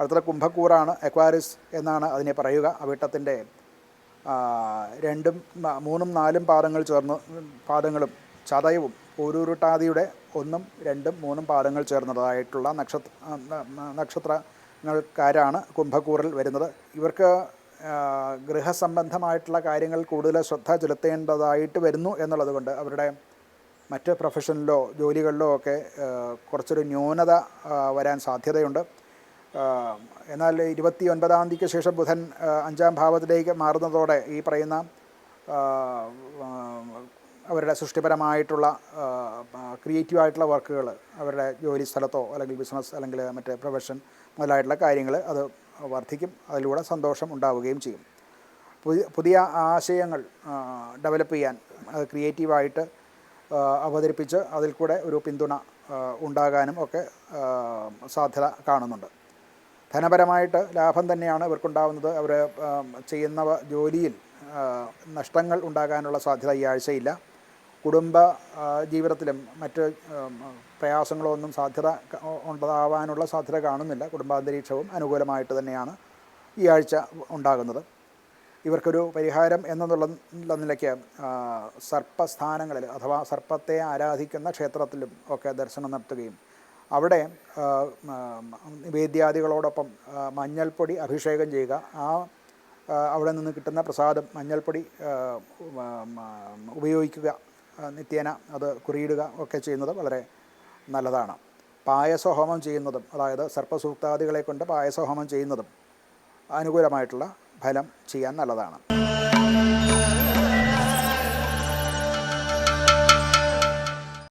അടുത്ത കുംഭക്കൂറാണ്, എക്വാരിസ് എന്നാണ് അതിനെ പറയുക. അവിട്ടത്തിൻ്റെ 2, 3, 4 പാദങ്ങൾ ചേർന്ന് പാദങ്ങളും ചതയവും പൂരുരുട്ടാതിയുടെ 1, 2, 3 പാദങ്ങൾ ചേർന്നതായിട്ടുള്ള നക്ഷത്രങ്ങൾക്കാരാണ് കുംഭക്കൂറിൽ വരുന്നത്. ഇവർക്ക് ഗൃഹസംബന്ധമായിട്ടുള്ള കാര്യങ്ങൾ കൂടുതൽ ശ്രദ്ധ ചെലുത്തേണ്ടതായിട്ട് വരുന്നു എന്നുള്ളത് കൊണ്ട് അവരുടെ മറ്റ് പ്രൊഫഷനിലോ ജോലികളിലോ ഒക്കെ കുറച്ചൊരു ന്യൂനത വരാൻ സാധ്യതയുണ്ട്. എന്നാൽ 29-ാം തീയതിക്ക് ശേഷം ബുധൻ 5-ാം ഭാവത്തിലേക്ക് മാറുന്നതോടെ ഈ പറയുന്ന അവരുടെ സൃഷ്ടിപരമായിട്ടുള്ള ക്രിയേറ്റീവായിട്ടുള്ള വർക്കുകൾ അവരുടെ ജോലി സ്ഥലത്തോ അല്ലെങ്കിൽ ബിസിനസ് അല്ലെങ്കിൽ മറ്റേ പ്രൊഫഷൻ മുതലായിട്ടുള്ള കാര്യങ്ങൾ അത് വർദ്ധിക്കും. അതിലൂടെ സന്തോഷം ഉണ്ടാവുകയും ചെയ്യും. പുതിയ ആശയങ്ങൾ ഡെവലപ്പ് ചെയ്യാൻ അത് ക്രിയേറ്റീവായിട്ട് അവതരിപ്പിച്ച് അതിൽ കൂടെ ഒരു പിന്തുണ ഉണ്ടാകാനും ഒക്കെ സാധ്യത കാണുന്നുണ്ട്. ധനപരമായിട്ട് ലാഭം തന്നെയാണ് ഇവർക്കുണ്ടാകുന്നത്. അവർ ചെയ്യുന്ന ജോലിയിൽ നഷ്ടങ്ങൾ ഉണ്ടാകാനുള്ള സാധ്യത ഈ ആഴ്ചയില്ല. കുടുംബ ജീവിതത്തിലും മറ്റ് പ്രയാസങ്ങളൊന്നും ഉണ്ടാവാനുള്ള സാധ്യത കാണുന്നില്ല. കുടുംബാന്തരീക്ഷവും അനുകൂലമായിട്ട് തന്നെയാണ് ഈ ആഴ്ച ഉണ്ടാകുന്നത്. ഇവർക്കൊരു പരിഹാരം എന്നുള്ള നിലയ്ക്ക് സർപ്പസ്ഥാനങ്ങളിൽ അഥവാ സർപ്പത്തെ ആരാധിക്കുന്ന ക്ഷേത്രത്തിലും ഒക്കെ ദർശനം നടത്തുകയും അവിടെ നിവേദ്യാദികളോടൊപ്പം മഞ്ഞൾപ്പൊടി അഭിഷേകം ചെയ്യുക. അവിടെ നിന്ന് കിട്ടുന്ന പ്രസാദം മഞ്ഞൾപ്പൊടി ഉപയോഗിക്കുക, നിത്യേന അത് കുറിയിടുക ഒക്കെ ചെയ്യുന്നത് വളരെ നല്ലതാണ്. പായസഹോമം ചെയ്യുന്നതും, അതായത് സർപ്പസൂക്താദികളെ കൊണ്ട് പായസഹോമം ചെയ്യുന്നതും അനുകൂലമായിട്ടുള്ള ഫലം ചെയ്യാൻ നല്ലതാണ്.